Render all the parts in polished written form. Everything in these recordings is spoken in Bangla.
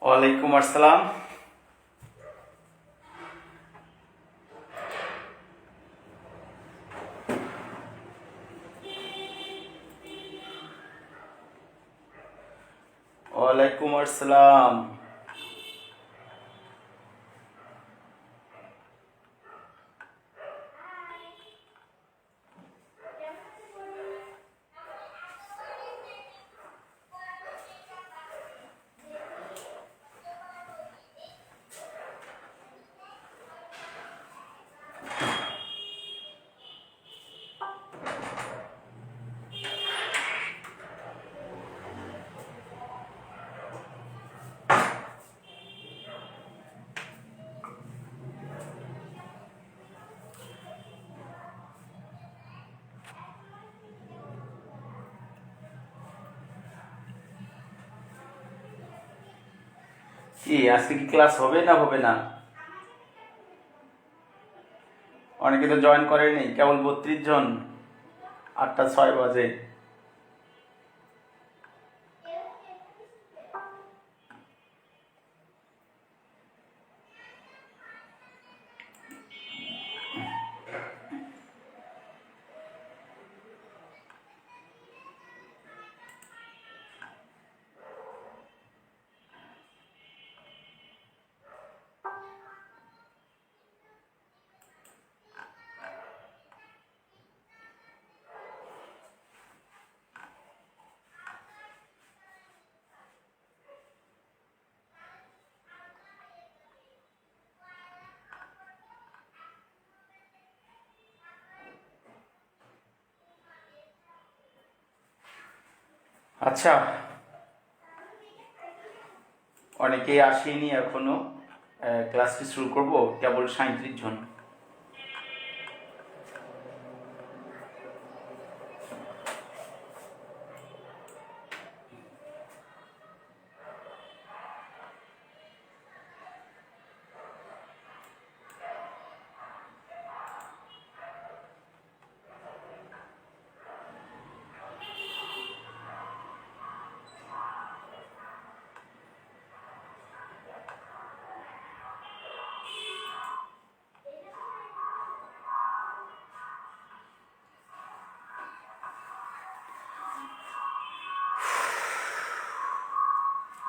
ওয়ালাইকুম আসসালাম। ওয়ালাইকুম আসসালাম। কি আজকে কি ক্লাস হবে না হবে না? অনেকে তো জয়েন করেনি, কেবল 32 জন। 8টা 6 বাজে। আচ্ছা, অনেকেই আসেনি এখনো। ক্লাসটি শুরু করব, কেবল 37 জন।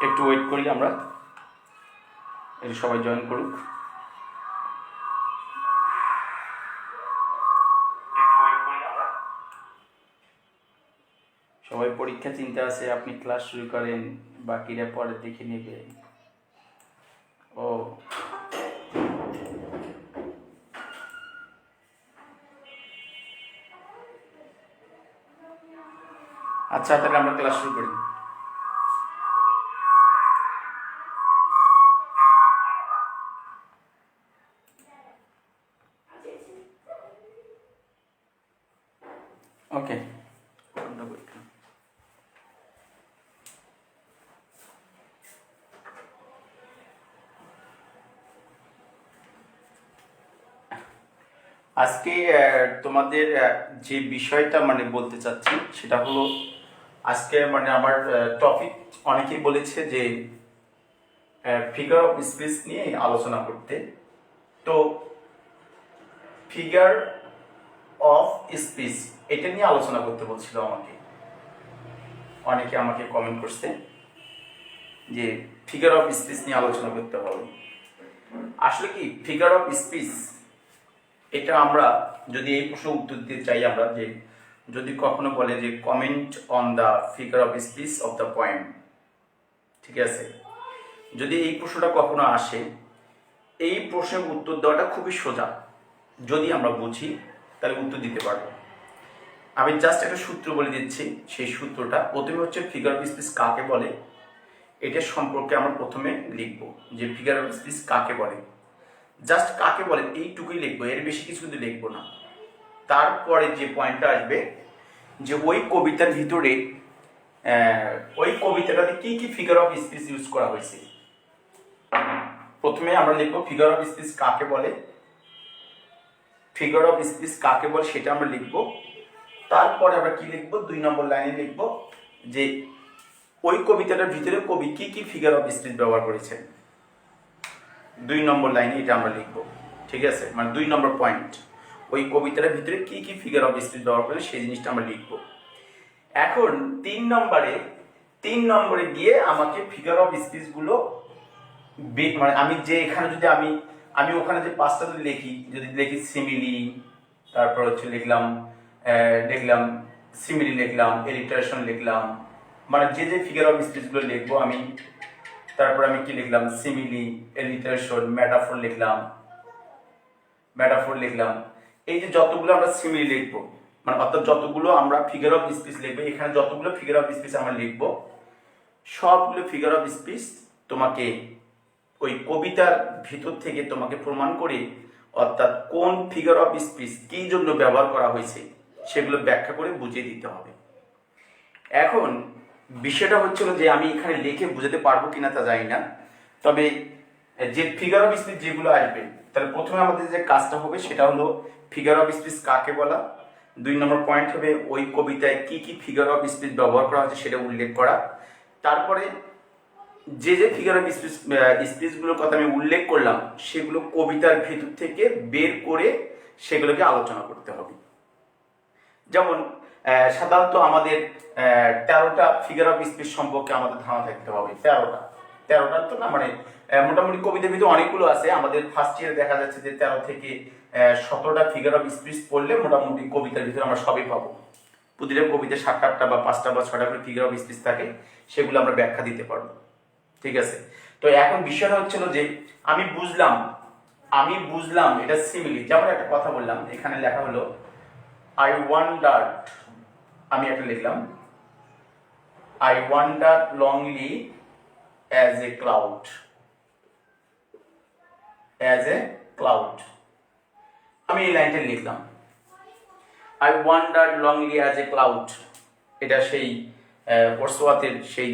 একটু ওয়েট করি আমরা, একটু সবাই জয়েন করুক। সবাই পরীক্ষা চিন্তা আছে, আপনি ক্লাস শুরু করেন, বাকিরা পরে দেখে নেবে। ও আচ্ছা, তাহলে আমরা ক্লাস শুরু করি। ওকে, আজকে তোমাদের যে বিষয়টা বলতে চাচ্ছি সেটা হলো, আজকে আমার টপিক, অনেকেই বলেছে যে ফিগার অফ স্পিচ নিয়ে আলোচনা করতে। তো ফিগার অফ স্পিচ এটা নিয়ে আলোচনা করতে বলছিল অনেকে আমাকে কমেন্ট করছে যে ফিগার অফ স্পিচ নিয়ে আলোচনা করতে হবে। আসলে কি ফিগার অফ স্পিচ এটা আমরা যদি এই প্রশ্ন উত্তর দিতে চাই আমরা, যে যদি কখনো বলে যে comment on the figure of speech of the poem, ঠিক আছে, যদি এই প্রশ্নটা কখনো আসে, এই প্রশ্নের উত্তর দেওয়াটা খুবই সোজা। যদি আমরা বুঝি তাহলে উত্তর দিতে পারবো। আমি জাস্ট একটা সূত্র বলে দিচ্ছি। সেই সূত্রটা প্রথমে হচ্ছে ফিগার অফ স্পিচ কাকে বলে, এটা সম্পর্কে আমরা প্রথমে লিখব যে ফিগার অফ স্পিচ কাকে বলে। জাস্ট কাকে বলে এইটুকুই লিখবো, এর বেশি কিছু কিন্তু লিখবো না। তারপরে যে পয়েন্টটা আসবে যে ওই কবিতার ভিতরে ওই কবিতাটাতে কি কি ফিগার অফ স্পিচ ইউজ করা হয়েছে। প্রথমে আমরা লিখবো ফিগার অফ স্পিচ কাকে বলে, ফিগার অফ স্পিচ কাকে বলে সেটা আমরা লিখবো। তারপরে আমরা কি লিখবো, 2 নম্বর লাইনে লিখবো যে ওই কবিতাটার ভিতরে কবি কি কি ফিগার অফ স্পিচ ব্যবহার করেছেন। 2 নম্বর লাইনে এটা আমরা লিখবো, ঠিক আছে, মানে 2 নম্বর পয়েন্ট, ওই কবিতাটার ভিতরে কি কি ফিগার অফ স্পিচ ব্যবহার করে সেই জিনিসটা আমরা লিখবো। এখন 3 নম্বরে গিয়ে আমাকে ফিগার অফ স্পিচ গুলো মানে আমি যে এখানে যদি আমি ওখানে যে 5টা যদি লিখি সিমিলি, তারপর হচ্ছে লিখলাম সিমিলি লিখলাম, এলিটারেশন লিখলাম, মানে যে ফিগার অফ স্পিচ গুলো লিখবো আমি, তারপর আমি কি লিখলাম সিমিলি, এলিটারেশন, মেটাফোর লিখলাম, এই যে যতগুলো আমরা সিমিলি লিখবো, মানে অর্থাৎ যতগুলো আমরা ফিগার অফ স্পিচ লিখবো, এখানে যতগুলো ফিগার অফ স্পিচ আমরা লিখবো, সবগুলো ফিগার অফ স্পিচ তোমাকে ওই কবিতার ভিতর থেকে তোমাকে প্রমাণ করে, অর্থাৎ কোন ফিগার অফ স্পিচ কি জন্য ব্যবহার করা হয়েছে সেগুলো ব্যাখ্যা করে বুঝিয়ে দিতে হবে। এখন বিষয়টা হচ্ছিল যে আমি এখানে লিখে বুঝাতে পারবো কিনা তা জানি না, তবে যে ফিগার অফ স্পিচ যেগুলো আসবে, তাহলে প্রথমে আমাদের যে কাজটা হবে সেটা হলো ফিগার অফ স্পিচ কাকে বলা, 2 নম্বর পয়েন্ট হবে ওই কবিতায় কি কি ফিগার অফ স্পিচ ব্যবহার করা হচ্ছে সেটা উল্লেখ করা। তারপরে যে ফিগার অফ স্পিচগুলোর কথা আমি উল্লেখ করলাম সেগুলো কবিতার ভিতর থেকে বের করে সেগুলোকে আলোচনা করতে হবে। যেমন সাধারণত আমাদের 13টা ফিগার অফ স্পিচ সম্পর্কে আমাদের ধারণা থাকতে হবে। 13টা তো না, মানে মোটামুটি কবিতার ভিতরে অনেকগুলো আছে। আমাদের ফার্স্ট ইয়ারে দেখা যাচ্ছে যে 13 থেকে 17টা ফিগার অফ স্পিচ পড়লে মোটামুটি কবিতার ভিতরে আমরা সবই পাবো। প্রতিটা কবিতা 7টা বা 5টা বা 6টা করে ফিগার অফ স্পিচ থাকে, সেগুলো আমরা ব্যাখ্যা দিতে পারবো, ঠিক আছে। তো এখন বিষয়টা হচ্ছিল যে আমি বুঝলাম এটা সিমিলি। যেমন একটা কথা বললাম, এখানে লেখা হলো আই ওয়ান্ডার্ড, আমি একটা লিখলাম I wander লংলি as a cloud, আমি এই লাইনটা লিখলাম I wander লংলি as a cloud. এটা সেই ওয়ার্ডসওয়ার্থের সেই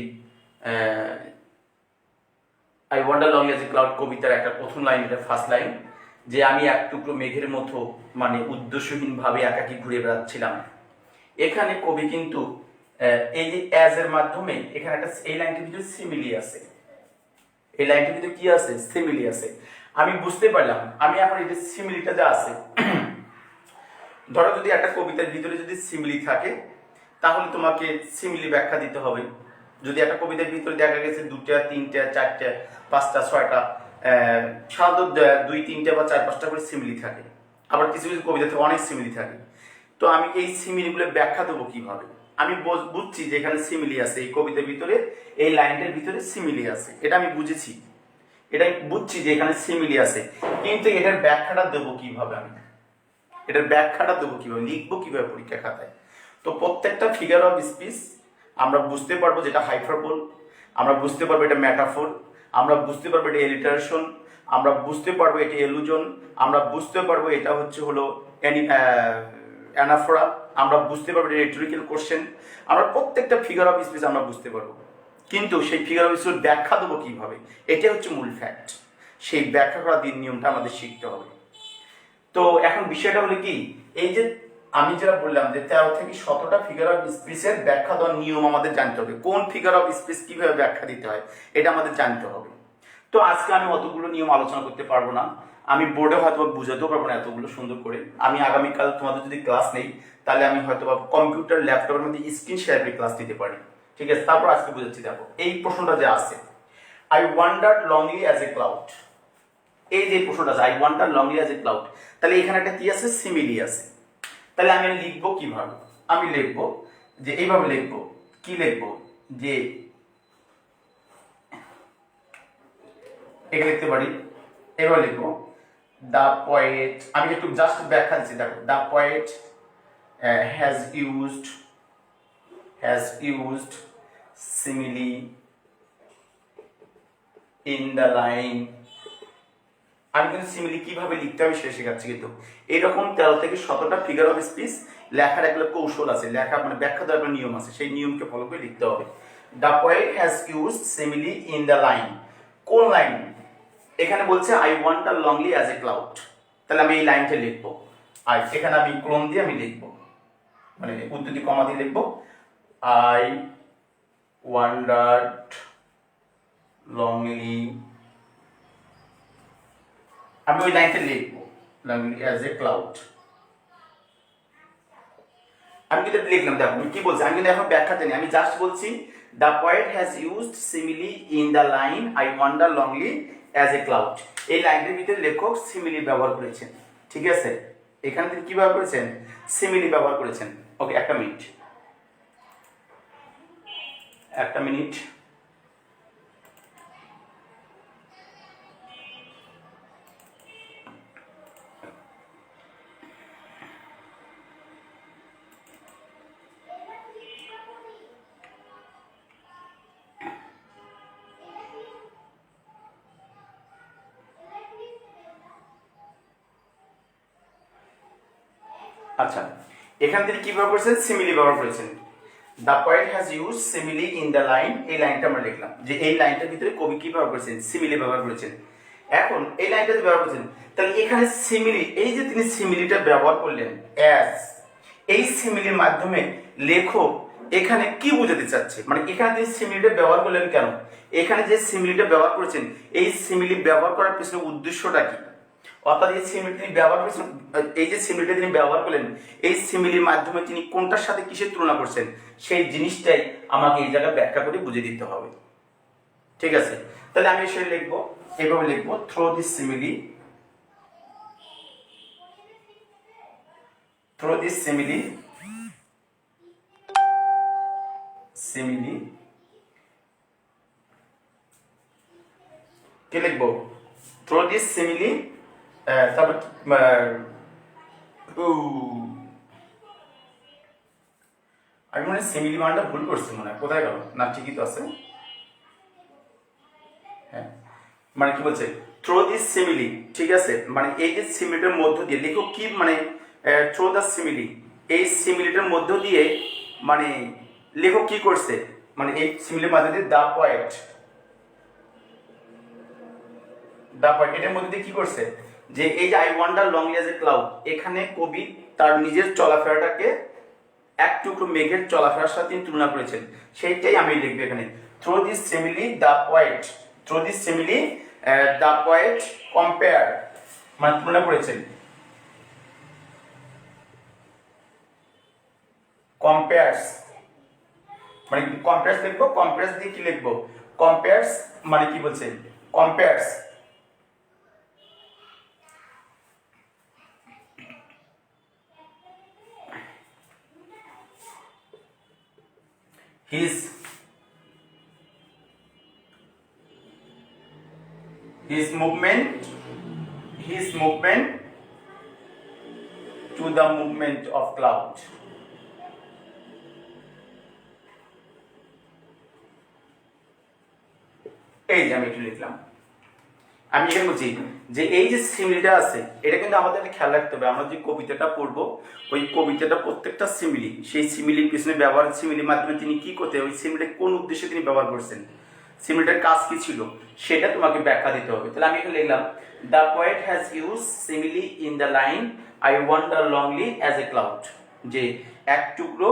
I wander লংলি as a cloud কবিতার একটা প্রথম লাইন, এটা ফার্স্ট লাইন, যে আমি এক টুকরো মেঘের মতো মানে উদ্দেশ্যহীন ভাবে একাকী ঘুরে বেড়াচ্ছিলাম। এখানে কবি কিন্তু এই যে অ্যাজ এর মাধ্যমে এখানে একটা এই লাইনটির ভিতরে সিমিলি আছে, এই লাইনটির ভিতরে কি আছে, সিমিলি আছে। আমি বুঝতে পারলাম, আমি এখন এই যে সিমিলিটা যা আছে, ধরো যদি একটা কবিতার ভিতরে যদি সিমিলি থাকে তাহলে তোমাকে সিমিলি ব্যাখ্যা দিতে হবে। যদি একটা কবিতার ভিতরে দেখা গেছে 2টা 3টা 4টা 5টা 6টা সাধারণত 2 3টা বা 4 5টা করে সিমিলি থাকে, আবার কিছু কিছু কবিতাতে অনেক সিমিলি থাকে। তো আমি এই সিমিলিগুলো ব্যাখ্যা দেবো কিভাবে? আমি বুঝছি যে এখানে সিমিলি আছে, এই কবিতার ভিতরে এই লাইনটার ভিতরে সিমিলি আছে, এটা আমি বুঝেছি, এটা আমি বুঝছি যে এখানে সিমিলি আছে, কিন্তু এটার ব্যাখ্যাটা দেবো কিভাবে? লিখবো কিভাবে পরীক্ষা খাতায়? তো প্রত্যেকটা ফিগার অফ স্পিচ আমরা বুঝতে পারবো যেটা হাইপারবোল, আমরা বুঝতে পারবো এটা মেটাফোর, আমরা বুঝতে পারবো এটা এলিটারেশন, আমরা বুঝতে পারবো এটা এলুজন, আমরা বুঝতে পারবো এটা হলো অ্যানাফোরা, আমরা বুঝতে পারবো এটা রেটরিক্যাল কোশ্চেন। আমরা প্রত্যেকটা ফিগার অফ স্পিচ আমরা বুঝতে পারবো, কিন্তু সেই ফিগার অফ স্পিচ ব্যাখ্যা দেবো কিভাবে, এটা হচ্ছে মূল ফ্যাক্ট। সেই ব্যাখ্যা করা নিয়মটা আমাদের শিখতে হবে। তো এখন বিষয়টা হলো কি, এই যে আমি যেটা বললাম যে 13 থেকে 17টা ফিগার অফ স্পিচের ব্যাখ্যা দেওয়ার নিয়ম আমাদের জানতে হবে, কোন ফিগার অফ স্পিচ কিভাবে ব্যাখ্যা দিতে হয় এটা আমাদের জানতে হবে। তো আজকে আমি অতগুলো নিয়ম আলোচনা করতে পারবো না, আমি বোর্ডে হয়তো বুঝাতেও পারবো না এতগুলো সুন্দর করে। আমি আগামীকাল তোমাদের যদি ক্লাস নেই তাহলে আমি হয়তো কম্পিউটার ল্যাপটপের মধ্যে স্ক্রিন শেয়ারে ক্লাস নিতে পারি, ঠিক আছে? তারপর আজকে বুঝাচ্ছি। দেখো এই প্রশ্নটা যে আছে, I wander লংলি as a cloud, এই যে প্রশ্নটা আছে I wander লংলি as a cloud, তাহলে এখানে একটা কি আছে, সিমিলি আছে। তাহলে আমি লিখবো কিভাবে? আমি লিখবো যে এইভাবে লিখবো, কি লিখবো, যে এখানে লিখতে পারি, এবার লিখবো দ্য পোয়েট, আমি একটু জাস্ট ব্যাখ্যা দিচ্ছি। দেখো the poet has used simile in the line. আমি কিন্তু সিমিলি কিভাবে লিখতে হবে সেটা শেখাচ্ছি। কিন্তু এইরকম 13 থেকে 17টা ফিগার অফ স্পিচ লেখার একটা কৌশল আছে, লেখা মানে ব্যাখ্যা দেওয়ার একটা নিয়ম আছে, সেই নিয়মকে ফলো করে লিখতে হবে। The poet has used simile in the line, কোন লাইন? এখানে বলছে I want a লংলি as a cloud, তাহলে আমি এই লাইনটা লিখবো। আর এখানে আমি ক্রম দিয়ে আমি লিখবো, মানে উদ্ধৃতি কমা দিয়ে লিখবো, আই ওয়ান্ডার্ড লংলি, আমি ওই লাইনটা লিখবো লংলি অ্যাজ এ ক্লাউড। আমি কিন্তু লিখলাম, দেখো আমি কি বলছি, আমি কিন্তু এখন ব্যাখ্যা জানি, আমি জাস্ট বলছি the poet has used simile in the line I wander লংলি as a cloud. এই লাইনটির ভিতরে লেখক সিমিলি ব্যবহার করেছেন, ঠিক আছে? এখানে তিনি কি ব্যবহার করেছেন? সিমিলি ব্যবহার করেছেন। ওকে, একটা মিনিট। আচ্ছা, এখান থেকে কি ব্যবহার করেছেন? সিমিলি ব্যবহার করেছেন। The poet has use simile in the line, এই লাইনটা আমরা লিখলাম যে এই লাইনটার ভিতরে কবি কি ব্যবহার করেছেন? সিমিলি ব্যবহার করেছেন। এখন এই লাইনটা যে ব্যবহার করেছেন, তাহলে এখানে সিমিলি, এই যে তিনি সিমিলিটা ব্যবহার করলেন অ্যাজ, এই সিমিলির মাধ্যমে লেখক এখানে কি বোঝাতে চাচ্ছে, মানে এখানে তিনি সিমিলিটা ব্যবহার করলেন কেন? এখানে যে সিমিলিটা ব্যবহার করেছেন, এই সিমিলি ব্যবহার করার পিছনে উদ্দেশ্যটা কি? অর্থাৎ এই সিমিলি তিনি ব্যবহার করেছেন, এই যে সিমিলিটা তিনি ব্যবহার করলেন, এই সিমিলির মাধ্যমে তিনি কোনটার সাথে কিসের তুলনা করছেন, সেই জিনিসটাই আমাকে এই জায়গায় ব্যাখ্যা করে বুঝিয়ে দিতে হবে, ঠিক আছে? তাহলে আমি এসে লিখবো, এইভাবে লিখবো, থ্রো দিস সিমিলি কি লিখবো? থ্রো দিস সিমিলি, তারপর আমি মনে হয় সিমিলি মানটা ভুল করছি, মনে হয় কোথায় গেল, না ঠিকই তো আছে। হ্যাঁ, মানে কি বলছে? থ্রো দিস সিমিলি, ঠিক আছে? মানে এই যে সিমিলিটার মধ্য দিয়ে লেখক কি, মানে থ্রো দ্য সিমিলি, এই সিমিলিটার মধ্য দিয়ে মানে লেখক কি করছে, মানে এই সিমিলির মধ্য দিয়ে দ্য পয়েট এটার মধ্যে দিয়ে কি করছে, যে এই যে I wander লংলি as a cloud, এখানে কবি তার নিজের চলাফেরাটাকে এক টুকরো মেঘের চলাফেরার সাথে তুলনা করেছেন, সেইটাই আমি লিখবো এখানে। Throw this simile the poet compare, মানে তুলনা করেছেন, কম্পেয়ার্স, মানে কম্পেয়ার্স লিখবো, কম্পেয়ার্স দিয়ে কি লিখবো? কম্পেয়ার্স মানে কি বলছে? Compares his movement to the movement of cloud. এই যে আমি একটু লিখলাম, আমি এখানে বলছি যে এই যে সিমিলিটা আছে, এটা কিন্তু আমাদের একটা খেয়াল রাখতে হবে। আমরা যে কবিতাটা পড়বো, ওই কবিতাটা প্রত্যেকটা সিমিলি, সেই সিমিলির পিছনে ব্যবহার, সিমিলির মাধ্যমে তিনি কি করতে, ওই সিমিলিটা কোন উদ্দেশ্যে তিনি ব্যবহার করছেন, সিমিলিটার কাজ কি ছিল, সেটা তোমাকে ব্যাখ্যা দিতে হবে। তাহলে আমি এখানে লিখলাম the poet has use simile in the line I wander লংলি as a cloud, যে এক টুকরো,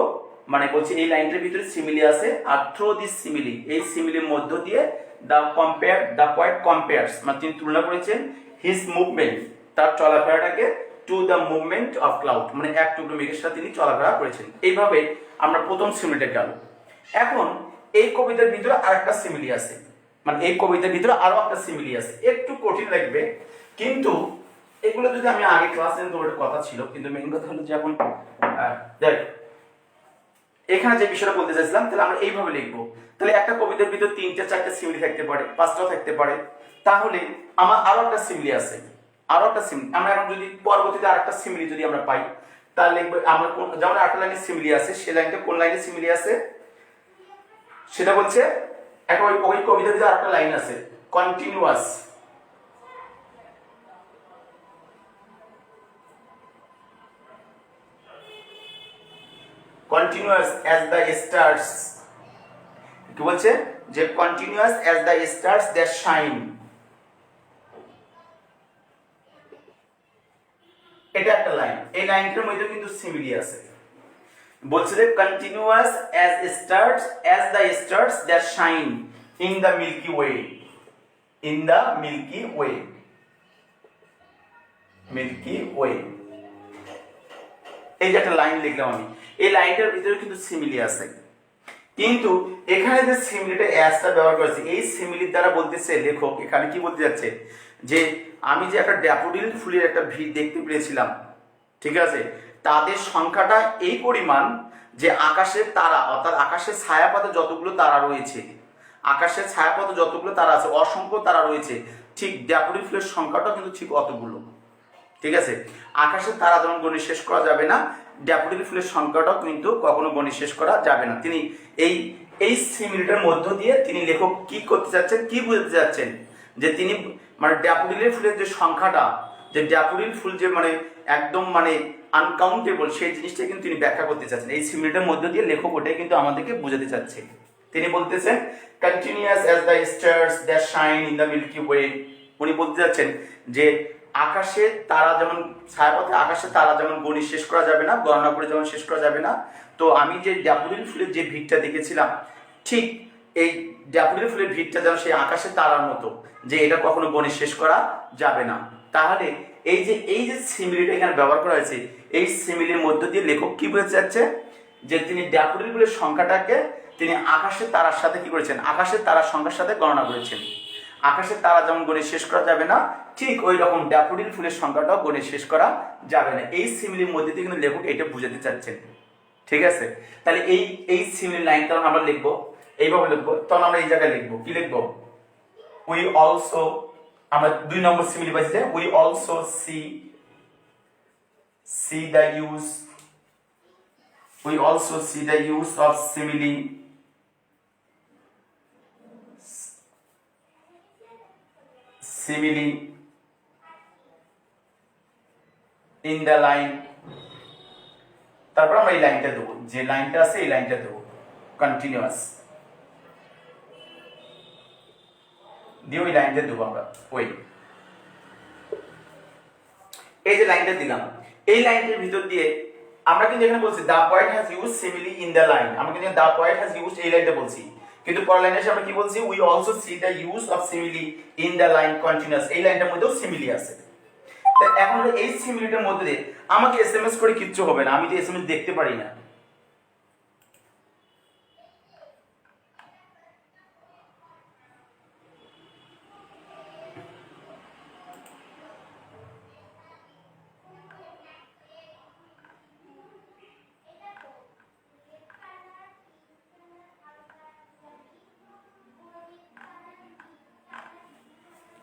মানে বলছি এই লাইনটার ভিতরে সিমিলি আছে, আর থ্রো দিস সিমিলি, এই সিমিলির মধ্য দিয়ে দ্য পোয়েট কম্পেয়ার্স, মানে তিনি তুলনা করেছেন হিজ মুভমেন্ট, তার চলাফেরাটাকে, to the movement of cloud, মানে এক টুকরো মেঘের সাথে তিনি চলাফেরা করেছেন। এইভাবে আমরা প্রথম সিমিলিটা গেল। এখন এই কবিতার ভিতরে আরেকটা সিমিলি আছে, মানে এই কবিতার ভিতরে আরো একটা সিমিলি আছে, একটু কঠিন লাগবে, কিন্তু এগুলো যদি আমি আগে ক্লাসে তোমার কথা ছিল, কিন্তু মেইন কথা হলো যে এখন দেখ এখানে যে বিষয়টা বলতে চাইছিলাম, তাহলে আমরা এইভাবে লিখবো। তাহলে একটা কবিতার ভিতর 3টে 4টে সিমিলি থাকতে পারে, 5টাও থাকতে পারে। তাহলে আমার আরো একটা সিমিলি আছে, আরো একটা সিমিলি। আমরা এখন যদি পরবর্তীতে আরেকটা সিমিলি যদি আমরা পাই, তাহলে লিখবো আমরা যেমন 8 লাইনের সিমিলি আছে, সেই লাইনটা কোন লাইনে সিমিলি আছে সেটা বলছে। এখন ওই কবিতার ভিতরে আরেকটা লাইন আছে, continuous. Continuous as the stars, কি বলছে যে continuous as the stars that shine, এটা একটা লাইন। এই লাইনটার মধ্যে কিন্তু সিমিলি আছে, বলছে যে continuous as stars, as the stars that shine in the Milky Way, in the Milky Way, Milky Way. এই যে একটা লাইন লিখলাম আমি, এই লাইনটার ভিতরে কিন্তু সিমিলি আছে, কিন্তু এখানে যে সিমিলিটা অ্যাজটা ব্যবহার করেছে, এই সিমিলির দ্বারা বলতেছে লেখক এখানে কি বলতে যাচ্ছে, যে আমি যে একটা ড্যাফোডিল ফুলের একটা ভিড় দেখতে পেয়েছিলাম, ঠিক আছে, তাদের সংখ্যাটা এই পরিমাণ যে আকাশের তারা, অর্থাৎ আকাশের ছায়াপথে যতগুলো তারা রয়েছে, আকাশের ছায়াপথে যতগুলো তারা আছে, অসংখ্য তারা রয়েছে, ঠিক ড্যাফোডিল ফুলের সংখ্যাটাও কিন্তু ঠিক অতগুলো। ঠিক আছে, আকাশের তারা যেমন গণিত শেষ করা যাবে না, ড্যাফোডিল ফুলের সংখ্যাটাও কিন্তু কখনো গণিত শেষ করা যাবে না। তিনি এই এই সিমিলিটার মধ্য দিয়ে তিনি লেখক কি করতে চাচ্ছেন, কি বুঝতে চাচ্ছেন, যে তিনি মানে ড্যাফোডিলের ফুলের যে সংখ্যাটা, যে ড্যাফোডিল ফুল যে মানে একদম মানে আনকাউন্টেবল, সেই জিনিসটা কিন্তু তিনি ব্যাখ্যা করতে চাচ্ছেন। এই সিমিলিটার মধ্য দিয়ে লেখক ওটাই কিন্তু আমাদেরকে বোঝাতে চাচ্ছে। তিনি বলতেছেন continuous as the stars that shine in the Milky Way, উনি বলতে চাচ্ছেন যে আকাশের তারা যেমন ছায়াপথে, আকাশের তারা যেমন গণিত শেষ করা যাবে না, গণনা করে যেমন শেষ করা যাবে না, তো আমি যে ড্যাফোডিল ফুলের যে ভিড়টা দেখেছিলাম, ঠিক এই ড্যাফোডিল ফুলের ভিড়টা যেন সেই আকাশের তারার মতো, যে এটা কখনো গণিত শেষ করা যাবে না। তাহলে এই যে সিমিলিটা এখানে ব্যবহার করা হয়েছে, এই সিমিলির মধ্য দিয়ে লেখক কি বোঝাতে চাচ্ছে, যে তিনি ড্যাফোডিল ফুলের সংখ্যাটাকে তিনি আকাশের তারার সাথে কি করেছেন, আকাশের তারার সংখ্যার সাথে গণনা করেছেন। আকাশের তারা যেমন গণিত শেষ করা যাবে না, ঠিক ওই রকম ড্যাফোডিল ফুলের সংখ্যাটাও গণিত শেষ করা যাবে না। এই সিমিলির মধ্যে দিয়ে কিন্তু লেখক এটা বুঝাতে চাচ্ছেন। ঠিক আছে, তাহলে এই সিমিলি লাইনটা আমরা লিখবো এইভাবে লিখবো। তখন আমরা এই জায়গায় লিখবো, কি লিখবো, উই অলসো, আমরা 2 নম্বর সিমিলি পাইছি যে we also see the use, we also see the use of simile in the line। তারপর আমরা এই লাইনটা দেবো, যে লাইনটা আছে এই লাইনটা দেবো, কন্টিনিউয়াস দিয়ে ওই লাইনটা দেবো আমরা। ওই এই যে লাইনটা দিলাম, এই লাইনটার ভিতর দিয়ে আমরা কিন্তু এখানে বলছি the point has use simile in the line, আমরা কিন্তু দা পয়েন্ট হ্যাজ ইউজ এই লাইনটা বলছি, কিন্তু পরের লাইনে এসে আমরা কি বলছি, we also see the use of simile in the line continuous, এই লাইনটার মধ্যেও সিমিলি আছে। এখন এই সিমিলিটার মধ্যে দিয়ে আমাকে এসএমএস করে কিচ্ছু হবে না, আমি যে এসএমএস দেখতে পারি না।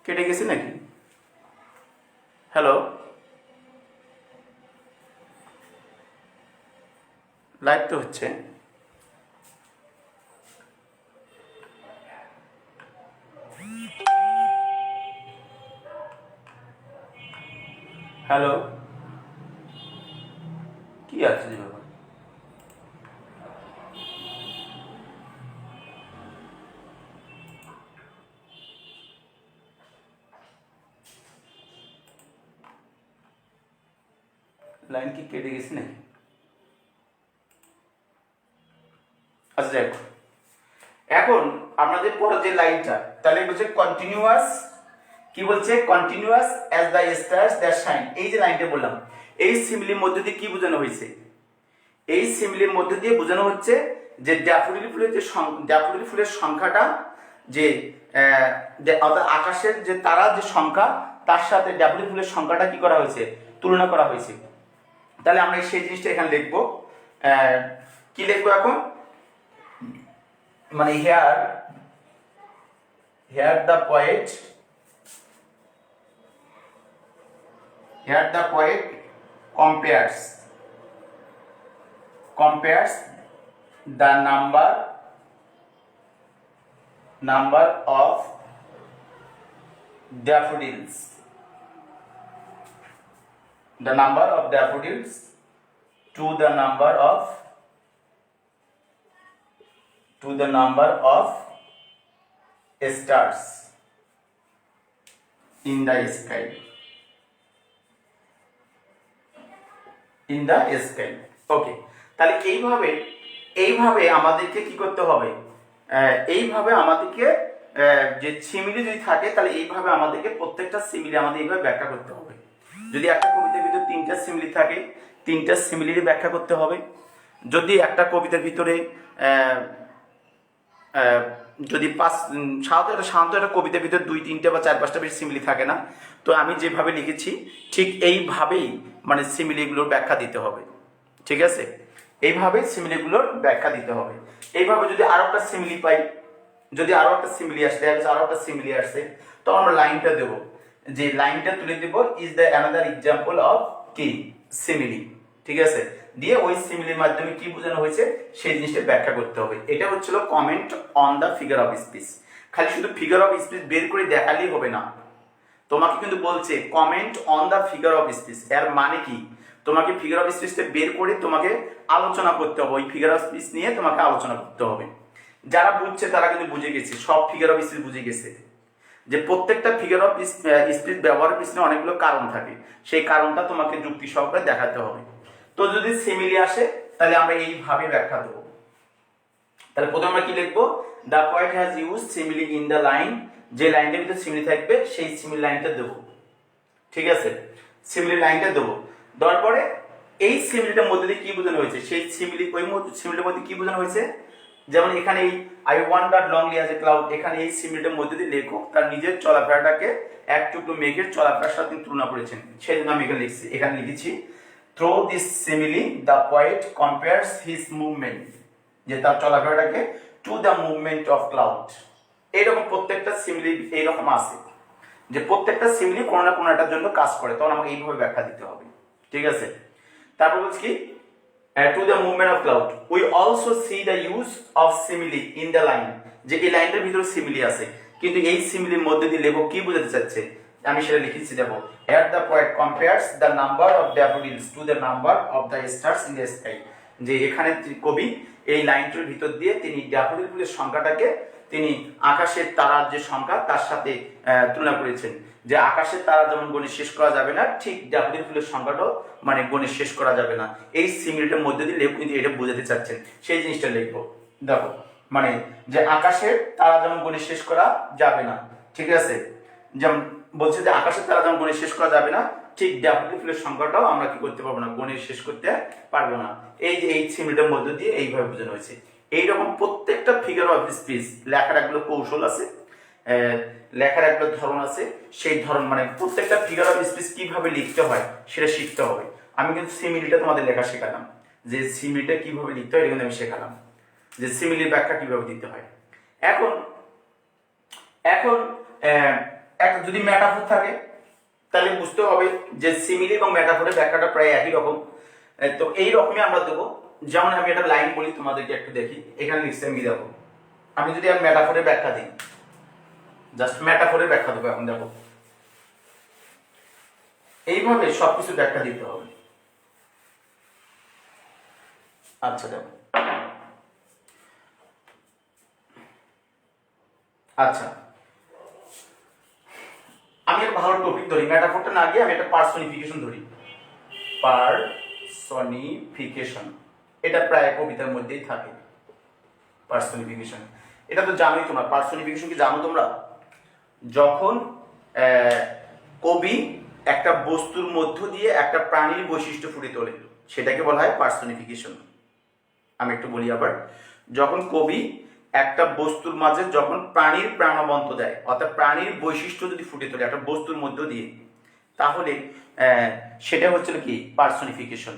কেটে গেছে নাকি? হ্যালো, লাইভ তো হচ্ছে। হ্যালো, কি আছে যে ব্যাপার? লাইন কি কেটে গেছে নাকি? আচ্ছা যাই হোক, এখন আপনাদের পরে যে লাইনটা, তাহলে বলছে কন্টিনিউয়াস কি বলছে, continuous as the stars that shine. এই যে লাইনটা বললাম, এই সিমিলির মধ্যে দিয়ে কি বোঝানো হয়েছে? এই সিমিলির মধ্যে দিয়ে বোঝানো হচ্ছে যে ড্যাফোডিল ফুলের সংখ্যাটা যে অর্থাৎ আকাশের যে তারার যে সংখ্যা তার সাথে ড্যাফোডিল ফুলের সংখ্যাটা কি করা হয়েছে, তুলনা করা হয়েছে। তাহলে আমরা সেই জিনিসটা এখানে লিখবো। কি লিখবো এখন, মানে here the poet compares the number of daffodils to the number of stars in the sky. ওকে, তাহলে এইভাবে আমাদেরকে কি করতে হবে, এইভাবে আমাদেরকে যে সিমিলি যদি থাকে তাহলে এইভাবে আমাদেরকে প্রত্যেকটা সিমিলি আমাদের এইভাবে ব্যাখ্যা করতে হবে। যদি একটা কবিতার ভিতরে 3টা সিমিলি থাকে, 3টা সিমিলির ব্যাখ্যা করতে হবে। যদি একটা কবিতার ভিতরে যদি সাধারণত একটা কবিতার ভিতরে 2-3টে বা 4-5টা বেশি সিমিলি থাকে না, তো আমি যেভাবে লিখেছি ঠিক এইভাবেই মানে সিমিলিগুলোর ব্যাখ্যা দিতে হবে। ঠিক আছে, এইভাবে সিমিলিগুলোর ব্যাখ্যা দিতে হবে। এইভাবে যদি আরো একটা সিমিলি পাই, যদি আরো একটা সিমিলি আসে, আরো একটা সিমিলি আসে, তো আমরা লাইনটা দেব, যে লাইনটা তুলে দেব is the another example of কি সিমিলি। ঠিক আছে, দিয়ে ওই সিমিলির মাধ্যমে কি বোঝানো হয়েছে সেই জিনিসটা ব্যাখ্যা করতে হবে। এটা হচ্ছিল comment on the figure of speech. খালি শুধু ফিগার অফ স্পিচ বের করে দেখালেই হবে না, তোমাকে কিন্তু বলছে comment on the figure of speech. এর মানে কি, তোমাকে ফিগার অফ স্পিচটা বের করে তোমাকে আলোচনা করতে হবে, ওই ফিগার অফ স্পিচ নিয়ে তোমাকে আলোচনা করতে হবে। যারা বুঝছে তারা কিন্তু বুঝে গেছে, সব ফিগার অফ স্পিচ বুঝে গেছে যে প্রত্যেকটা ফিগার অফ স্পিচ ব্যবহারের পিছনে অনেকগুলো কারণ থাকে, সেই কারণটা তোমাকে যুক্তি সহকারে দেখাতে হবে। তো যদি সিমিলি আসে তাহলে আমরা এইভাবে ব্যাখ্যা দেবো। তাহলে প্রথমে আমরা কি লিখবো, the poet has use simile in the line, যে লাইনটার ভিতরে সিমিলি থাকবে সেই সিমিলি লাইনটা দেবো। ঠিক আছে, সিমিলি লাইনটা দেবো, দেওয়ার পরে এই সিমিলিটার মধ্যে দিয়ে কি বোঝানো হয়েছে সেই সিমিলি, ওই সিমিলির মধ্যে কি বোঝানো হয়েছে, যেমন এখানে এই I wander লংলি as a cloud, এখানে এই সিমিলিটার মধ্যে দিয়ে লেখক তার নিজের চলাফেরাটাকে এক টুকরো মেঘের চলাফেরার সাথে তুলনা করেছেন, সেই জন্য আমি এখানে লিখেছি through this simile the poet compares his movement, যে তার চলাফেরাটাকে to the movement of cloud. এইরকম প্রত্যেকটা সিমিলি এইরকম আছে যে প্রত্যেকটা সিমিলি কোনো না কোনো একটার জন্য কাজ করে, তখন আমাকে এইভাবে ব্যাখ্যা দিতে হবে। ঠিক আছে, তারপর বলছি কি, two the movement of cloud we also see the use of simile in the line, যে এই লাইনটার ভিতরে সিমিলি আছে, কিন্তু এই সিমিলির মধ্যে দিয়ে লেখক কি বোঝাতে চাচ্ছে আমি সেটা লিখেছি। দেখো, here the poet compares the number of daffodils to the number of the stars in the sky, যে এখানে কবি এই লাইনটির ভিতর দিয়ে তিনি ড্যাফোডিল ফুলের সংখ্যাটাকে তিনি আকাশের তারার যে সংখ্যা তার সাথে তুলনা করেছেন, যে আকাশের তারা যেমন গণে শেষ করা যাবে না, ঠিক ড্যাফোডিল ফুলের সংখ্যাটাও মানে গণে শেষ করা যাবে না। এই সিমিলিটার মধ্যে দিয়ে লেখক কিন্তু এটা বোঝাতে চাচ্ছেন, সেই জিনিসটা লিখবো। দেখো, মানে যে আকাশের তারা যেমন গণে শেষ করা যাবে না, ঠিক আছে, যেমন বলছে যে আকাশের তারা যেমন গণে শেষ করা যাবে না, ঠিক ড্যাফোডিল ফুলের সংখ্যাটাও আমরা কি করতে পারবো না, গণে শেষ করতে পারবো না। এই যে এই সিমিলিটার মধ্যে দিয়ে এইভাবে বোঝানো হয়েছে। এইরকম প্রত্যেকটা ফিগার অফ স্পিচ লেখার একগুলো কৌশল আছে, লেখার একটা ধরন আছে, সেই ধরন মানে প্রত্যেকটা ফিগার অফ স্পিচ কিভাবে লিখতে হয় সেটা শিখতে হবে। আমি কিন্তু সিমিলিটা তোমাদের লেখা শেখালাম, যে সিমিলিটা কিভাবে লিখতে হয় এটা কিন্তু আমি শেখালাম, যে সিমিলির ব্যাখ্যা কিভাবে দিতে হয়। এখন একটা যদি মেটাফোর থাকে তাহলে বুঝতে হবে যে সিমিলি এবং মেটাফোরের ব্যাখ্যাটা প্রায় একই রকম। তো এই রকমই আমরা দেবো। যেমন আমি একটা লাইন বলি তোমাদেরকে একটু দেখি, এখানে লিখছি আমি, দেখো আমি যদি আমি মেটাফোরের ব্যাখ্যা দিই, জাস্ট মেটাফোরের ব্যাখ্যা দেবো। এখন দেখো, এইভাবে সবকিছু ব্যাখ্যা দিতে হবে। আচ্ছা দেখো, আচ্ছা আমি একটা ভালো টপিক ধরি, মেটাফোরটা না গিয়ে আমি একটা পার্সনিফিকেশন ধরি। পার্সনিফিকেশন এটা প্রায় কবিতার মধ্যেই থাকে। পার্সনিফিকেশন এটা তো জানোই তোমরা, পার্সনিফিকেশন কি জানো তোমরা? যখন কবি একটা বস্তুর মধ্য দিয়ে একটা প্রাণীর বৈশিষ্ট্য ফুটে তোলে, সেটাকে বলা হয় পার্সোনিফিকেশন। আমি একটু বলি আবার, যখন কবি একটা বস্তুর মাঝে যখন প্রাণীর প্রাণবন্ত দেয়, অর্থাৎ প্রাণীর বৈশিষ্ট্য যদি ফুটে তোলে একটা বস্তুর মধ্য দিয়ে, তাহলে সেটা হচ্ছিল কি পার্সোনিফিকেশন।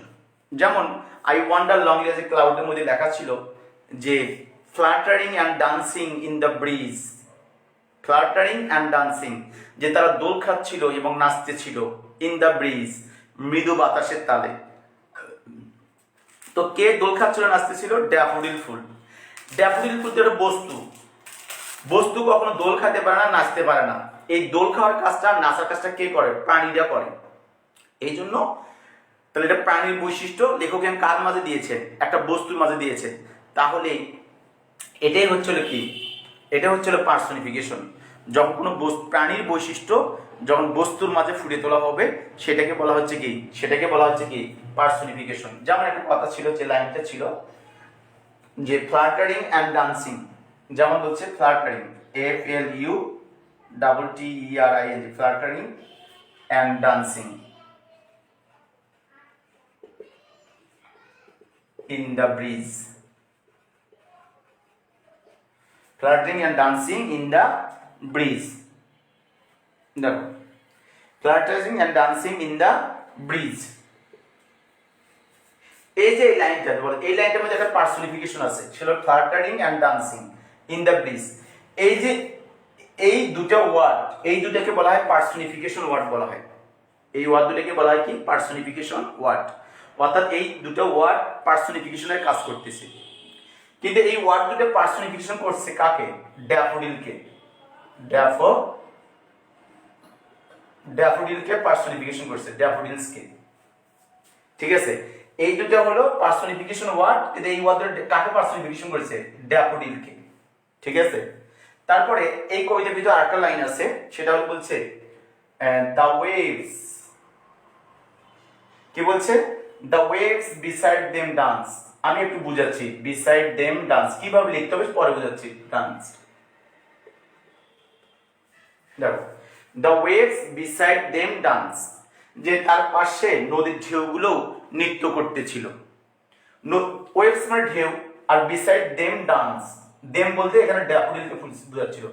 যেমন I wander lonely as a ক্লাউডের মধ্যে লেখা ছিল যে fluttering and dancing in the breeze, fluttering and dancing, যে তারা দোল খাচ্ছিল এবং নাচতেছিল ইন দ্য ব্রিজ, মৃদু বাতাসের তালে। তো কে দোল খাচ্ছিল নাচতেছিল? ড্যাফোডিল ফুল। ড্যাফোডিল ফুল একটা বস্তু, বস্তু কখনো দোল খাতে পারে না, নাচতে পারে না। এই দোল খাওয়ার কাজটা, নাচার কাজটা কে করে? প্রাণীরা করে। এই জন্য তাহলে এটা প্রাণীর বৈশিষ্ট্য লেখক কার মাঝে দিয়েছেন? একটা বস্তুর মাঝে দিয়েছেন। তাহলে এটাই হচ্ছিল কি? এটা হচ্ছিল পার্সোনিফিকেশন। যখন কোনো প্রাণীর বৈশিষ্ট্য যখন বস্তুর মাঝে ফুটে তোলা হবে, সেটাকে বলা হচ্ছে কি? সেটাকে বলা হচ্ছে কি? পার্সোনিফিকেশন। যেমন একটা কথা ছিল, যে লাইনটা ছিল যে ফ্লাটারিং অ্যান্ড ডান্সিং, যেমন হচ্ছে flattering, FLUTTERING, flattering and dancing in the breeze, fluttering and dancing in the breeze। দেখো, fluttering and dancing in the breeze, এই যে লাইনটা বলে, এই লাইনটার মধ্যে একটা পার্সোনিফিকেশন আছে, সেটা fluttering and dancing in the breeze. এই যে এই দুটো ওয়ার্ড, এই দুটাকে বলা হয় পার্সোনিফিকেশন ওয়ার্ড বলা হয়। এই ওয়ার্ড দুটাকে বলা হয় কি? Personification word. অর্থাৎ এই দুটো ওয়ার্ড পার্সোনিফিকেশনের কাজ করতেছে। কিন্তু এই ওয়ার্ড দুটো পার্সোনিফিকেশন করছে কাকে? ড্যাফোডিলকে। ড্যাফোডিলকে পার্সোনিফিকেশন করছে, ড্যাফোডিলসকে। ঠিক আছে, এই দুটো হলো পার্সোনিফিকেশন ওয়ার্ড, কিন্তু এই ওয়ার্ড কাকে পার্সোনিফিকেশন করেছে? ড্যাফোডিলকে। ঠিক আছে, তারপরে এই কবিতার ভিতরে আরেকটা লাইন আছে, সেটা হলো বলছে দ্য ওয়েভস, কি বলছে? The waves beside them dance. আমি একটু বুঝাচ্ছি, বিসাইড দেম ডান্স কিভাবে লিখতে হবে পরে বুঝাচ্ছি। ডান্স, দেখো, the waves beside them dance, যে তার পাশে নদীর ঢেউগুলো নৃত্য করতেছিল। ওয়েভস মানে ঢেউ, আর বিসাইড দেম ডান্স, দেম বলতে এখানে ড্যাফোডিলকে ফুল বোঝাচ্ছিল,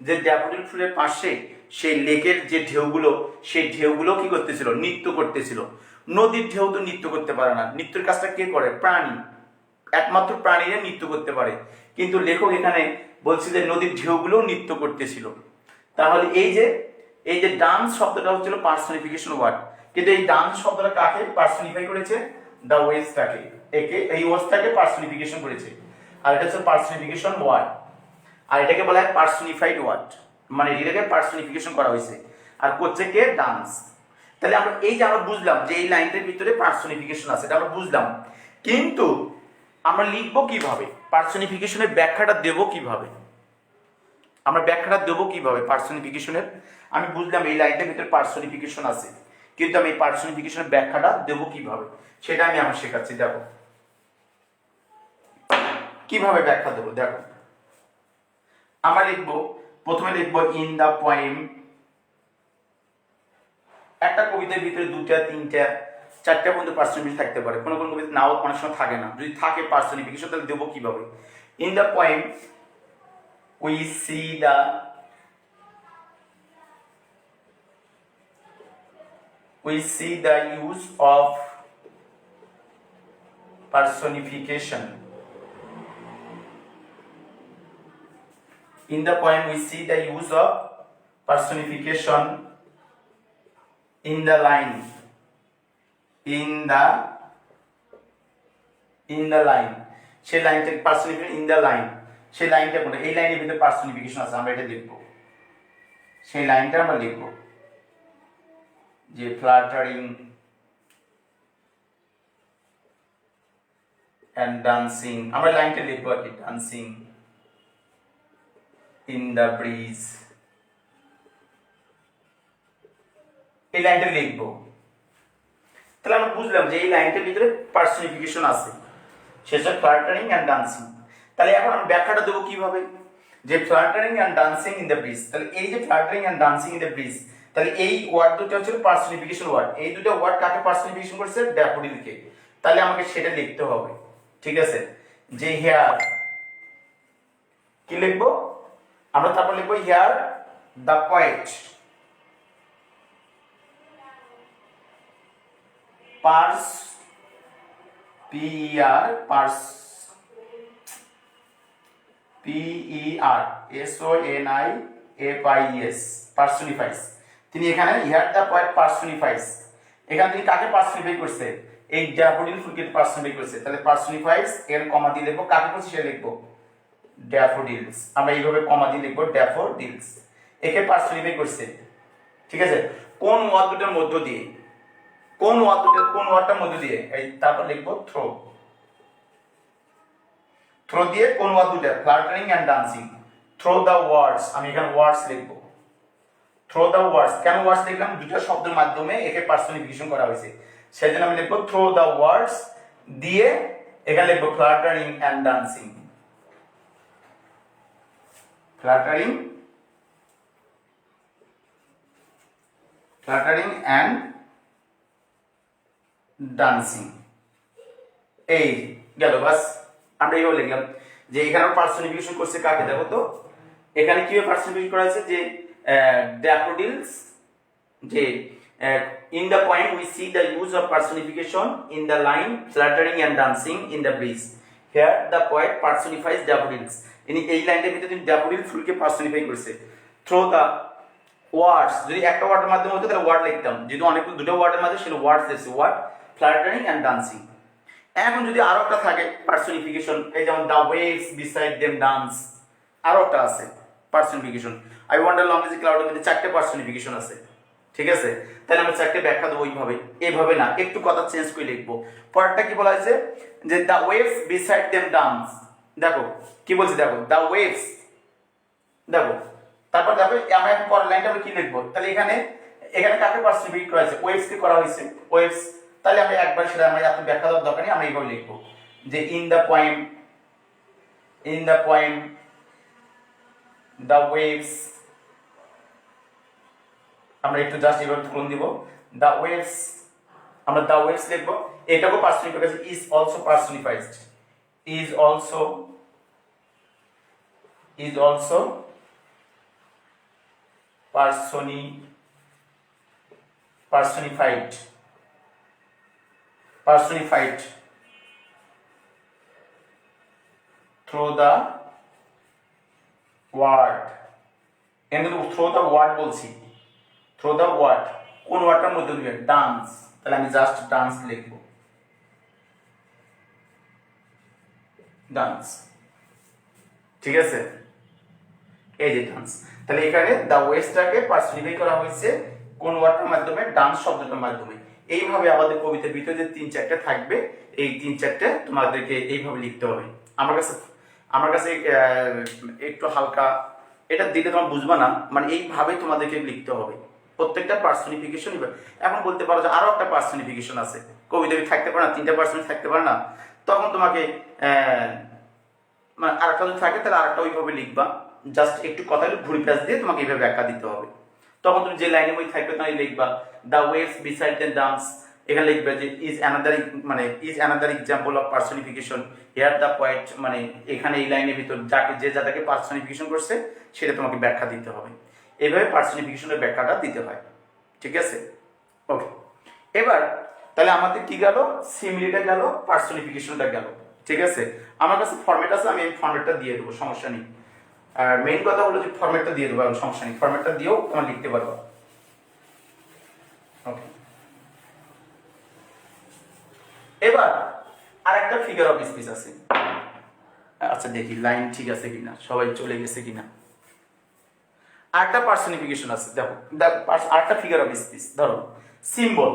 যে ড্যাফোডিল ফুলের পাশে সেই লেকের যে ঢেউগুলো, সেই ঢেউগুলো কি করতেছিল? নৃত্য করতেছিল। নদীর ঢেউ তো নৃত্য করতে পারে না, নৃত্যের কাজটা কে করে? প্রাণী, একমাত্র প্রাণীরা নৃত্য করতে পারে। কিন্তু লেখক এখানে বলছে যে নদীর ঢেউগুলো নৃত্য করতেছিল। তাহলে এই যে ডান্স শব্দটা হচ্ছিল পার্সোনিফিকেশন ওয়ার্ড, কিন্তু এই ডান্স শব্দটা কাকে পার্সোনিফাই করেছে? দ্য ওয়েভসটাকে, এই ওয়েভসটাকে পার্সোনিফিকেশন করেছে। আর এটা হচ্ছে পার্সোনিফিকেশন ওয়ার্ড, আর এটাকে বলা হয় পার্সোনিফাইড ওয়ার্ড, মানে এটাকে পার্সোনিফিকেশন করা হয়েছে। আর করছে কে? ডান্স। তাহলে আমরা এই যে আমরা বুঝলাম যে এই লাইনটার ভিতরে পার্সোনিফিকেশন আছে, এটা আমরা বুঝলাম। কিন্তু আমরা লিখবো কিভাবে? পার্সোনিফিকেশনের ব্যাখ্যাটা দেব কিভাবে? আমরা ব্যাখ্যাটা দেবো কিভাবে পার্সোনিফিকেশনের? আমি বুঝলাম এই লাইনটার ভিতরে পার্সোনিফিকেশন আছে, কিন্তু আমি এই পার্সোনিফিকেশনের ব্যাখ্যাটা দেবো কিভাবে, সেটা আমি আমার শেখাচ্ছি। দেখো কিভাবে ব্যাখ্যা দেবো। দেখো, আমরা লিখবো, প্রথমে লিখবো ইন দা পোয়েম। একটা কবিতার ভিতরে দুটা, তিনটা, চারটা পর্যন্ত পার্সোনিফিকেশন থাকতে পারে, কোনো কোনো কবিতা নাও অনেক সময় থাকে না। যদি থাকে পার্সোনিফিকেশন, তাহলে দেবো কিভাবে? In the poem we see the use of personification. In the poem we see the use of personification in the line, in the line, সেই লাইনটা পার্সোনিফিকেশন ইন দ্য লাইন, সেই লাইনটা কোনটা? এই লাইনের ভিতরে পার্সোনিফিকেশন আছে, আমরা এটা লিখবো। সেই লাইনটা আমরা লিখবো যে ফ্লাটারিং অ্যান্ড ডান্সিং, আমরা লাইনটা লিখবো আর কি, ডান্সিং ইন দ্য ব্রিজ, এই লাইনটা লিখবো। তাহলে আমরা বুঝলাম যে এই লাইনটার ভিতরে পার্সোনিফিকেশন আছে, সেটা ফ্লাটারিং অ্যান্ড ডান্সিং। তাহলে এখন আমি ব্যাখ্যাটা দেবো কিভাবে? যে fluttering and dancing in the breeze, তাহলে এই যে fluttering and dancing in the breeze, তাহলে এই ওয়ার্ড দুটো হচ্ছে পার্সনিফিকেশন ওয়ার্ড। এই দুটো ওয়ার্ড কাকে পার্সনিফিকেশন করছে? ড্যাফোডিলকে। তাহলে আমাকে সেটা লিখতে হবে, ঠিক আছে? যে হেয়ার কি লিখবো আমরা? তারপর লিখবো হেয়ার দ্য পয়েট পার্স পিইআর পার্স PERSONIFIES পার্সনিফাইস। তিনি এখানে হিয়ার দ্য পয়েট পার্সনিফাইস, এখানে তিনি কাকে পার্সনিফাই করছে? এই ড্যাফোডিল ফুলকে পার্সনিফাই করছে। তাহলে পার্সনিফাইস এর কমা দিয়ে লিখবো, কাকে করছে সেটা লিখবো ড্যাফোডিলস। আমরা এইভাবে কমা দিয়ে লিখবো ড্যাফোডিলস, একে পার্সনিফাই করছে, ঠিক আছে? কোন ওয়ার্ড দুটোর মধ্য দিয়ে? কোন ওয়ার্ডটার মধ্য দিয়ে? এই তারপর লিখবো থ্রো। থ্রো দিয়ে কোন ওয়ার্ড দুটো? Fluttering and dancing. Through the words, আমি এখানে ওয়ার্ডস লিখবো। থ্রো দ্য ওয়ার্ডস, কেন ওয়ার্ডস লিখলাম? দুটো শব্দের মাধ্যমে একে পার্সনিফিকেশন করা হয়েছে, সেজন্য আমি লিখবো থ্রো দ্য ওয়ার্ডস দিয়ে এখানে লিখবো flattering and dancing. Flattering and dancing, এই গেল। বাস আমরা এইভাবে লিখলাম যে এখানে পার্সনিফিকেশন করছে কাকে? দেখো তো এখানে কিভাবে পার্সনিফিকেশন করা হয়েছে, যে ড্যাফোডিলস, যে in the poem we see the use of personification in the line fluttering and dancing in the breeze. Here the poet personifies daffodils. ইনি এই লাইনের ভিতরে তিনি ড্যাফোডিল ফুলকে পার্সনিফাই করেছে। থ্রো দা ওয়ার্ডস, যদি একটা ওয়ার্ডের মাধ্যমে হতো তাহলে ওয়ার্ড লিখতাম, যেহেতু অনেকগুলো দুটো ওয়ার্ডের মাধ্যমে সেটা ওয়ার্ডস এসেছে, ওয়ার্ড ফ্লাটারিং এন্ড ডান্সিং। এখন যদি আরো একটা থাকে পার্সনিফিকেশন, এই যেমন the waves beside them dance, আরো একটা আছে personification. I wander lonely as a ক্লাউডের মধ্যে চারটে পার্সনিফিকেশন আছে, ঠিক আছে? তাহলে আমরা চারটে ব্যাখ্যা দেবো ওইভাবে, এইভাবে না, একটু কথা চেঞ্জ করে লিখবো। পরেরটা কি বলা হয়েছে? যে the waves beside them dance. দেখো কি বলছি, দেখো দ্য ওয়েভস, দেখো তারপর দেখো আমরা এখন পরের লাইনটা আমরা কি লিখবো? তাহলে এখানে কাকে পার্সনিফিকেট করা হয়েছে? ওয়েভস কে করা হয়েছে, ওয়েভস। তাহলে আমরা একবার সেটা আমরা এত ব্যাখ্যা দেওয়ার দরকার নেই, আমরা এইভাবে লিখবো যে in the poem the waves, আমরা একটু জাস্ট এইভাবে তুলন দিব, দ্য ওয়েভস, আমরা দ্য ওয়েভস লিখবো। এটাকে পার্সনিফাই করেছে, is also personified, is also personified through the word। এখানে থ্রো দ্য ওয়ার্ড বলছি, থ্রো দ্য ওয়ার্ড কোন ওয়ার্ডটার মধ্যে দিবে? ডান্স। তাহলে আমি জাস্ট ডান্স লিখবো, ডান্স, ঠিক আছে? এই যে ডান্স। তাহলে এখানে দ্য ওয়েভসটাকে পার্সনিফাই করা হয়েছে কোন ওয়ার্ডটার মাধ্যমে? ডান্স শব্দটার মাধ্যমে। এইভাবে আমাদের কবিতার ভিতরে যে 3-4টা থাকবে, এই 3-4টা তোমাদেরকে এইভাবে লিখতে হবে। আমার কাছে একটু হালকা এটা দিলে তোমার বুঝবা না, মানে এইভাবে তোমাদেরকে লিখতে হবে প্রত্যেকটা পার্সনিফিকেশন। এখন বলতে পারো যে আরো একটা পার্সনিফিকেশন আছে, কবিতা থাকতে পারে না, 3টা পার্সন থাকতে পারে না, তখন তোমাকে মানে আরেকটা যদি থাকে তাহলে আরেকটা ওইভাবে লিখবা, জাস্ট একটু কথা ঘুরি প্যাচ দিয়ে তোমাকে এইভাবে ব্যাখ্যা দিতে হবে। তখন তুমি যে লাইনে বই থাকবে তাই লিখবা the waves beside the dance, এখানে লিখবে যে is another example of personification here the poet, মানে এখানে এই লাইনের ভিতর যাকে পার্সনিফিকেশন করছে সেটা তোমাকে ব্যাখ্যা দিতে হবে। এইভাবে পার্সনিফিকেশনের ব্যাখ্যাটা দিতে হয়, ঠিক আছে? ওকে, এবার তাহলে আমাদের কি গেল? সিমিলিটা গেল, পার্সনিফিকেশনটা গেল, ঠিক আছে? আমার কাছে ফরম্যাট আছে, আমি এই ফরম্যাটটা দিয়ে দেবো, সমস্যা নেই। আর মেইন কথা হলো যে ফরম্যাটটা দিয়ে দেবো, এবং সমস্যা নেই, ফরম্যাটটা দিয়েও তোমার লিখতে পারবো। ওকে, এবার আরেকটা ফিগার অফ স্পিচ আছে। আচ্ছা দেখি লাইন ঠিক আছে কিনা, সবাই চলে গেছে কিনা। আরেকটা পার্সনিফিকেশন আছে, দেখো আরেকটা ফিগার অফ স্পিচ। ধরো সিম্বল,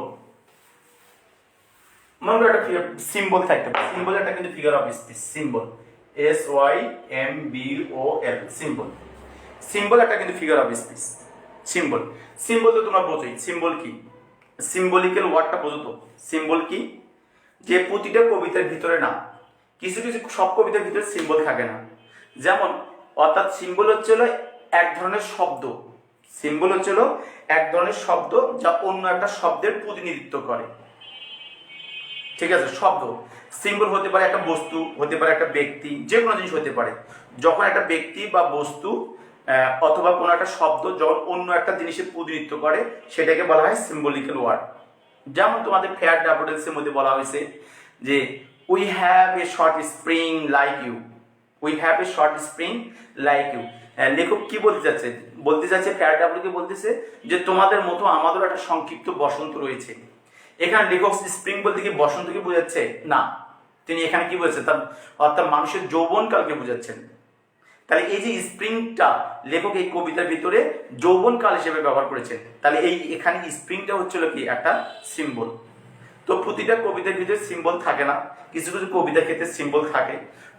মনে করো একটা সিম্বল থাকতে পারে, সিম্বল একটা কিন্তু figure of speech. Symbol SYMBOL, symbol একটা কিন্তু ফিগার অফ স্পিচ। সিম্বল তো তোমরা বোঝোই, সিম্বল কি? সিম্বলিক্যাল ওয়ার্ডটা বোঝো তো? সিম্বল কি? যে প্রতিটা কবিতার ভিতরে না, কিছু সব কবিতার ভিতরে সিম্বল থাকে না। যেমন অর্থাৎ সিম্বল হচ্ছে হলো এক ধরনের শব্দ, সিম্বল হচ্ছে হলো এক ধরনের শব্দ যা অন্য একটা শব্দের প্রতিনিধিত্ব করে। ঠিক আছে, শব্দ সিম্বল হতে পারে একটা বস্তু, হতে পারে একটা ব্যক্তি, যে কোনো জিনিস হতে পারে। যখন একটা ব্যক্তি বা বস্তু অথবা কোনো একটা শব্দ যখন অন্য একটা জিনিসের প্রতিনিধিত্ব করে সেটাকে বলা হয় সিম্বলিক্যাল ওয়ার্ড। যেমন তোমাদের ফেয়ার ড্যাফোডিলসের মধ্যে বলা হয়েছে যে we have a short spring like you, we have a short spring like you. লেখক কি বলতে চাচ্ছে? বলতে চাচ্ছে ফেয়ার ড্যাফোডিলকে বলতেছে যে তোমাদের মতো আমাদেরও একটা সংক্ষিপ্ত বসন্ত রয়েছে। এখানে লেখক স্প্রিং বলতে কি বসন্তকে বোঝাচ্ছে না, তিনি এখানে কি বলছেন তার অর্থাৎ মানুষের যৌবনকালকে বোঝাচ্ছেন। তাহলে এই যে স্প্রিংটা লেখক এই কবিতার ভিতরে যৌবনকাল হিসেবে ব্যবহার করেছেন, তাহলে এই এখানে স্প্রিংটা হচ্ছিল কি একটা সিম্বল। তো প্রতিটা কবিতার ভিতরে সিম্বল থাকে না, কিছু কিছু কবিতার ক্ষেত্রে সিম্বল থাকে।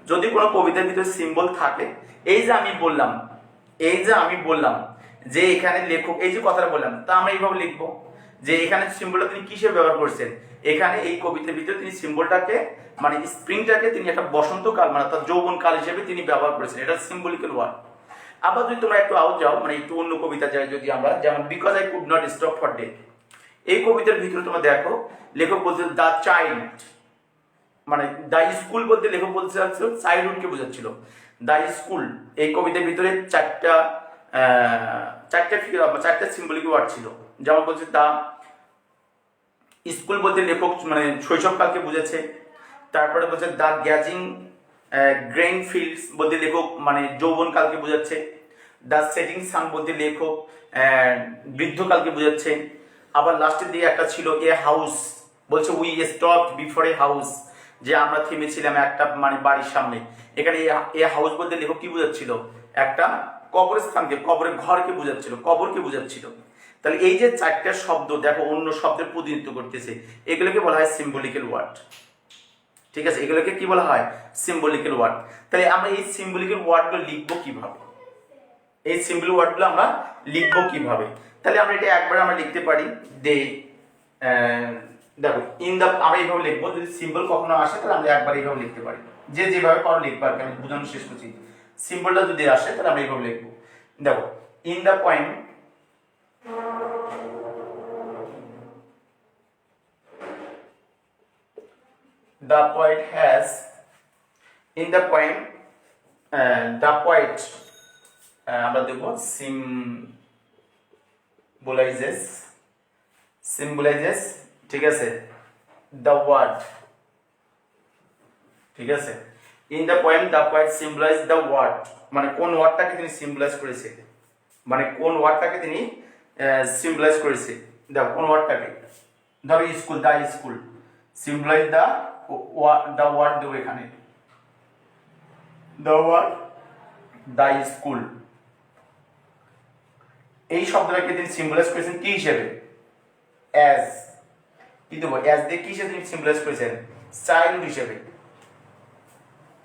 যদি কোনো কবিতার ভিতরে সিম্বল থাকে, এই যে আমি বললাম, এই যে আমি বললাম যে এখানে লেখক এই যে কথাটা বললাম, তা আমরা এইভাবে লিখবো যে এখানে সিম্বলটা তিনি কিসের ব্যবহার করছেন। এখানে এই কবিতার ভিতরে তিনি সিম্বলটাকে মানে স্প্রিংটাকে তিনি একটা বসন্তকাল মানে তার যৌবনকাল হিসেবে তিনি ব্যবহার করেছেন, এটা সিম্বলিক্যাল ওয়ার্ড। আবার যদি তোমরা একটু আউট যাও মানে একটু অন্য কবিতা যায় যদি আমরা, যেমন because I could not stop for day, এই কবিতার ভিতরে তোমরা দেখো লেখক বলছে দ্য চাইল্ড, মানে দ্য স্কুল বলতে লেখক বলতে চাচ্ছিল চাইল্ডহুডকে বোঝাচ্ছিল। দ্য স্কুল এই কবিতার ভিতরে চারটা সিম্বলিক ওয়ার্ড ছিল। যেমন বলছে দ্য স্কুল বলতে লেখক মানে শৈশবকালকে বুঝেছে। তারপরে বলছে দ্য গ্যাজিং গ্রেইন ফিল্ডস বলতে লেখক মানে যৌবনকালকে বোঝাচ্ছে। দ্য সেটিং সান বলতে লেখক বৃদ্ধকালকে বোঝাচ্ছে। আবার লাস্টের দিকে একটা ছিল এ হাউস, বলছে we stop before a house, যে আমরা থেমেছিলাম একটা মানে বাড়ির সামনে। এখানে এ হাউস বলতে লেখক কি বোঝাচ্ছিল? একটা কবরস্থানকে, কবরের ঘরকে বোঝাচ্ছিল, কবরকে বোঝাচ্ছিল। তাহলে এই যে চারটা শব্দ দেখো অন্য শব্দের প্রতিনিধিত্ব করতেছে, এগুলোকে বলা হয় সিম্বলিক্যাল ওয়ার্ড। ঠিক আছে, এগুলোকে কি বলা হয়? সিম্বলিক্যাল ওয়ার্ড। তাহলে আমরা এই সিম্বলিক্যাল ওয়ার্ডগুলো লিখবো কিভাবে? এই সিম্বল ওয়ার্ডগুলো আমরা লিখবো কিভাবে? তাহলে আমরা এটা একবার আমরা লিখতে পারি দে, দেখো ইন দ্য, আমরা এইভাবে লিখবো। যদি সিম্বল কখনো আসে তাহলে আমরা একবার এইভাবে লিখতে পারি, যে যেভাবে করো লিখবো আর কি, আমি বোঝানো শেষ করছি। সিম্বলটা যদি আসে তাহলে আমরা এইভাবে লিখবো। দেখো in the point, the poet has, in the poem the poet আমরা দেব symbolizes ঠিক আছে the word, ঠিক আছে। in the poem the poet symbolizes the word, মানে কোন ওয়ার্ডটাকে তিনি সিম্বলাইজ করেছে, মানে কোন ওয়ার্ডটাকে তিনি সিম্বলাইজ করেছে। দেখো কোন ওয়ার্ডটাকে, ধরো school, the school, symbolize the word দেবো এখানে, দ্য ওয়ার্ড দা স্কুল। এই শব্দটাকে তিনি সিম্বলাইজ করেছেন কি হিসেবে? অ্যাজ, কি দেবো? অ্যাজ দিয়ে কি হিসেবে তিনি সিম্বলাইজ করেছেন? চাইল্ডহুড হিসেবে।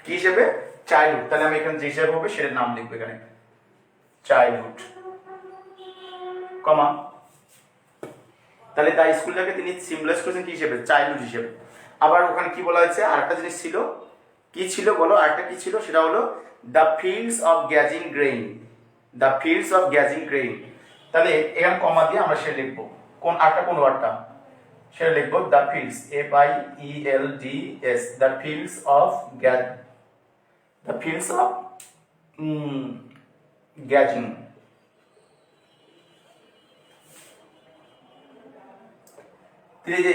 কি হিসেবে? চাইল্ডহুড। তাহলে আমি এখানে যে হিসেবে হবে সেটার নাম লিখবো এখানে, চাইল্ডহুড, কমা। তাহলে দা স্কুলটাকে তিনি সিম্বলাইজ করেছেন কি হিসেবে? চাইল্ডহুড হিসেবে। আবার ওখানে কি বলা হয়েছে? আরেকটা জিনিস ছিল, কি ছিল বলো? আরেকটা কি ছিল? সেটা হলো the fields of gazing grain, the fields of gazing grain. তাহলে এখানে কমা দিয়ে আমরা সেটা লিখবো। কোন আরেকটা কোন ওয়ার্ডটা? সেটা লিখবো the fields, FIELDS, the fields of the fields of gazing. তিনি যে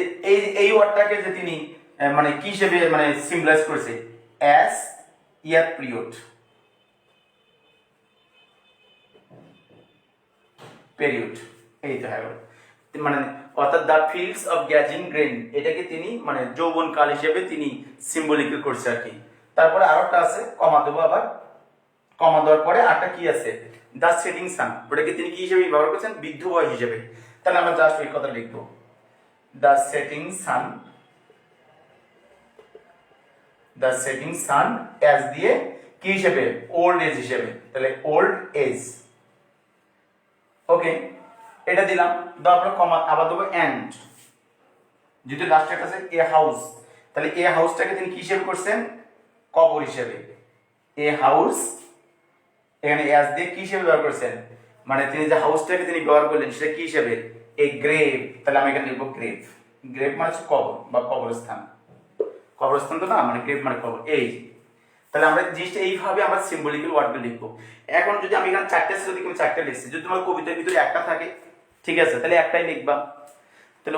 এই ওয়ার্ডটাকে যে তিনি মানে কি হিসেবে মানে সিম্বলাইজ করেছে? অ্যাজ ইয়ার পিরিয়ড, পিরিয়ড, এই তো হ্যাঁ, মানে অর্থাৎ দ্য ফিল্ডস অফ গ্যাজিং গ্রেন, এটাকে তিনি মানে যৌবনকাল হিসেবে তিনি সিম্বলিক করছে আর কি। তারপরে আরো একটা আছে, কমা দেবো আবার, কমা দেওয়ার পরে আরেকটা কি আছে? দ্য সেটিং সান, ওটাকে তিনি কি হিসেবে ব্যবহার করছেন? বৃদ্ধ বয়স হিসেবে। তাহলে আমরা জাস্ট ওই কথা লিখবো, the setting sun, the setting sun as দিয়ে কি হিসেবে? ওল্ড এজ হিসেবে। তাহলে ওল্ড এজ, ওকে, এটা দিলাম। তারপরে কমা আবার দেবো এন্ড, যেহেতু লাস্টে একটা আছে এ হাউস, তাহলে এ হাউসটাকে তিনি কি হিসেবে করছেন? কবর হিসেবে। এ হাউস এখানে অ্যাজ দিয়ে কি হিসেবে ব্যবহার করেছেন, মানে তিনি যে হাউসটাকে তিনি ব্যবহার করলেন সেটা কি হিসেবে, এ গ্রেভ। তাহলে আমি এখানে লিখবো গ্রেভ। গ্রেভ মানে হচ্ছে কবর বা কবরস্থান। কবরস্থান তো না, মানে গ্রেভ মানে কবর। এই তাহলে আমরা জিনিসটা এইভাবে আমরা সিম্বলিক্যাল ওয়ার্ডগুলো লিখবো। এখন যদি আমি এখানে চারটে আছে, যদি আমি চারটে লিখছি, যদি তোমার কবিতার ভিতরে একটা থাকে ঠিক আছে, তাহলে একটাই লিখবা, তাহলে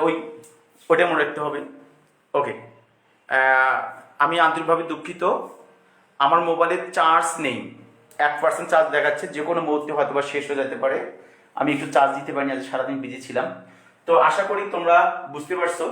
ওইটা মনে রাখতে হবে। ওকে, আমি আন্তরিকভাবে দুঃখিত, আমার মোবাইলে চার্জ নেই, 1% চার্জ দেখাচ্ছে, যে কোনো মুহূর্তে হয়তো বা শেষ হয়ে যেতে পারে। আমি একটু চার্জ দিতে পারিনি, আজ সারাদিন বিজি ছিলাম। তো আশা করি তোমরা বুঝতে পারছো